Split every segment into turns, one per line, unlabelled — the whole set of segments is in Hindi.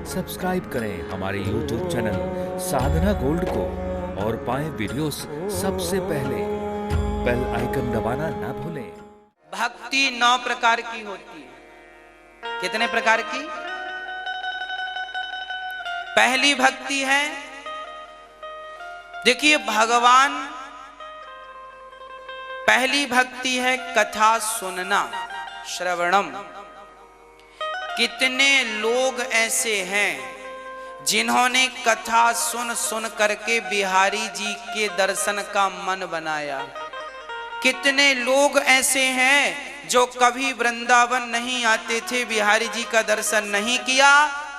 सब्सक्राइब करें हमारे YouTube चैनल साधना गोल्ड को और पाएं वीडियोस सबसे पहले। बेल आइकन दबाना ना भूलें।
भक्ति 9 प्रकार की होती है। कितने प्रकार की? पहली भक्ति है, देखिए भगवान, पहली भक्ति है कथा सुनना, श्रवणम। कितने लोग ऐसे हैं जिन्होंने कथा सुन सुन करके बिहारी जी के दर्शन का मन बनाया। कितने लोग ऐसे हैं जो कभी वृंदावन नहीं आते थे, बिहारी जी का दर्शन नहीं किया,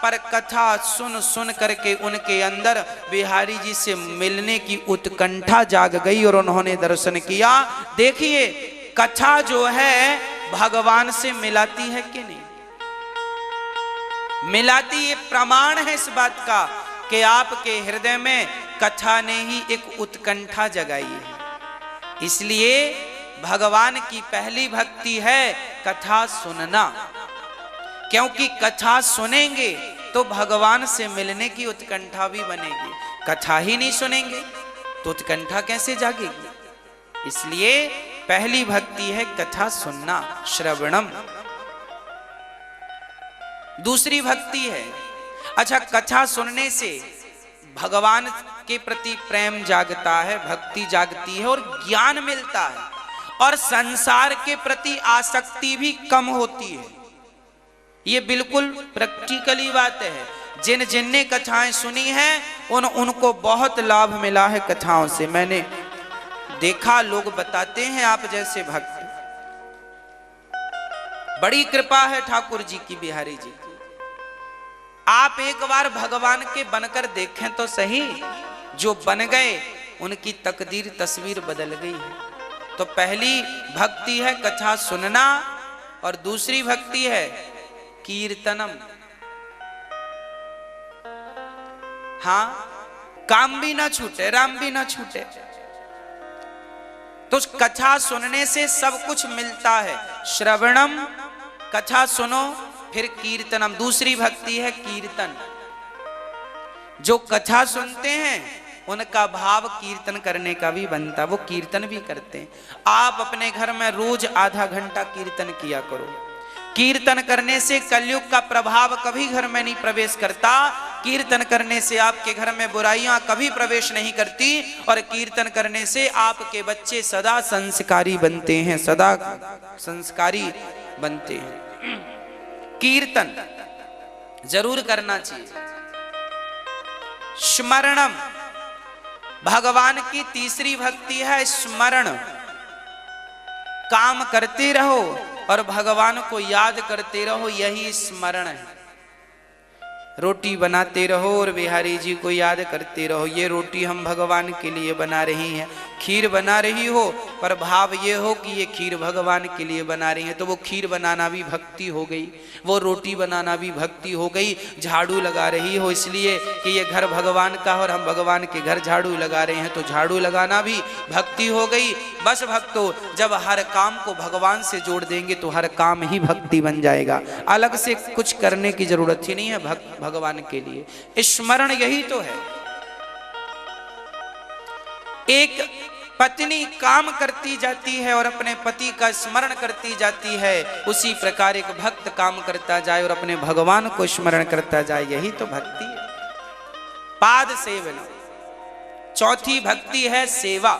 पर कथा सुन सुन करके उनके अंदर बिहारी जी से मिलने की उत्कंठा जाग गई और उन्होंने दर्शन किया। देखिए कथा जो है भगवान से मिलाती है कि नहीं मिलाती? ये प्रमाण है इस बात का कि आपके हृदय में कथा ने ही एक उत्कंठा जगाई है। इसलिए भगवान की पहली भक्ति है कथा सुनना, क्योंकि कथा सुनेंगे तो भगवान से मिलने की उत्कंठा भी बनेगी। कथा ही नहीं सुनेंगे तो उत्कंठा कैसे जागेगी? इसलिए पहली भक्ति है कथा सुनना, श्रवणम। दूसरी भक्ति है, अच्छा कथा सुनने से भगवान के प्रति प्रेम जागता है, भक्ति जागती है और ज्ञान मिलता है और संसार के प्रति आसक्ति भी कम होती है। ये बिल्कुल प्रैक्टिकली बात है। जिन जिनने कथाएं सुनी हैं उनको बहुत लाभ मिला है कथाओं से। मैंने देखा, लोग बताते हैं आप जैसे भक्त, बड़ी कृपा है ठाकुर जी की, बिहारी जी की। आप एक बार भगवान के बनकर देखें तो सही, जो बन गए उनकी तकदीर तस्वीर बदल गई है। तो पहली भक्ति है कथा सुनना और दूसरी भक्ति है कीर्तनम। हाँ, काम भी ना छूटे, राम भी ना छूटे। तो कथा सुनने से सब कुछ मिलता है। श्रवणम, कथा सुनो, फिर कीर्तनम, दूसरी भक्ति है कीर्तन। जो कथा सुनते हैं उनका भाव कीर्तन करने का भी बनता, वो कीर्तन भी करते हैं। आप अपने घर में रोज आधा घंटा कीर्तन किया करो। कीर्तन करने से कलयुग का प्रभाव कभी घर में नहीं प्रवेश करता। कीर्तन करने से आपके घर में बुराइयां कभी प्रवेश नहीं करती और कीर्तन करने से आपके बच्चे सदा संस्कारी बनते हैं, सदा संस्कारी बनते हैं। कीर्तन जरूर करना चाहिए। स्मरणम, भगवान की तीसरी भक्ति है स्मरण। काम करते रहो और भगवान को याद करते रहो, यही स्मरण है। रोटी बनाते रहो और बिहारी जी को याद करते रहो, ये रोटी हम भगवान के लिए बना रही हैं। खीर बना रही हो पर भाव ये हो कि ये खीर भगवान के लिए बना रही है, तो वो खीर बनाना भी भक्ति हो गई, वो रोटी बनाना भी भक्ति हो गई। झाड़ू लगा रही हो इसलिए कि ये घर भगवान का और हम भगवान के घर झाड़ू लगा रहे हैं, तो झाड़ू लगाना भी भक्ति हो गई। बस भक्तों, जब हर काम को भगवान से जोड़ देंगे तो हर काम ही भक्ति बन जाएगा। अलग से कुछ करने की जरूरत ही नहीं है भगवान के लिए। स्मरण यही तो है। एक पत्नी काम करती जाती है और अपने पति का स्मरण करती जाती है, उसी प्रकार एक भक्त काम करता जाए और अपने भगवान को स्मरण करता जाए, यही तो भक्ति है। पाद सेवना, चौथी भक्ति है सेवा।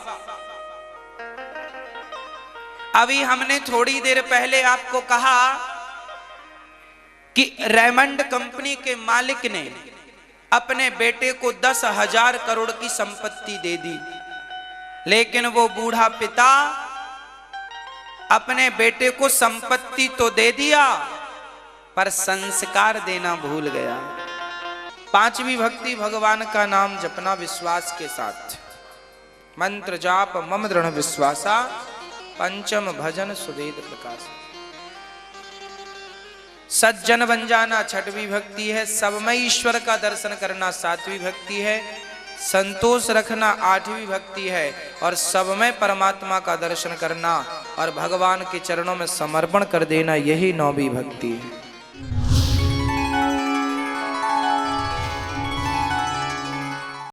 अभी हमने थोड़ी देर पहले आपको कहा कि रेमंड कंपनी के मालिक ने अपने बेटे को 10,000 करोड़ की संपत्ति दे दी, लेकिन वो बूढ़ा पिता अपने बेटे को संपत्ति तो दे दिया पर संस्कार देना भूल गया। पांचवी भक्ति भगवान का नाम जपना विश्वास के साथ। मंत्र जाप मम दृढ़ विश्वासा, पंचम भजन सुवेद प्रकाश। सज्जन बन जाना छठवीं भक्ति है। सब में ईश्वर का दर्शन करना सातवीं भक्ति है। संतोष रखना आठवीं भक्ति है और सब में परमात्मा का दर्शन करना और भगवान के चरणों में समर्पण कर देना, यही नौवीं भक्ति है।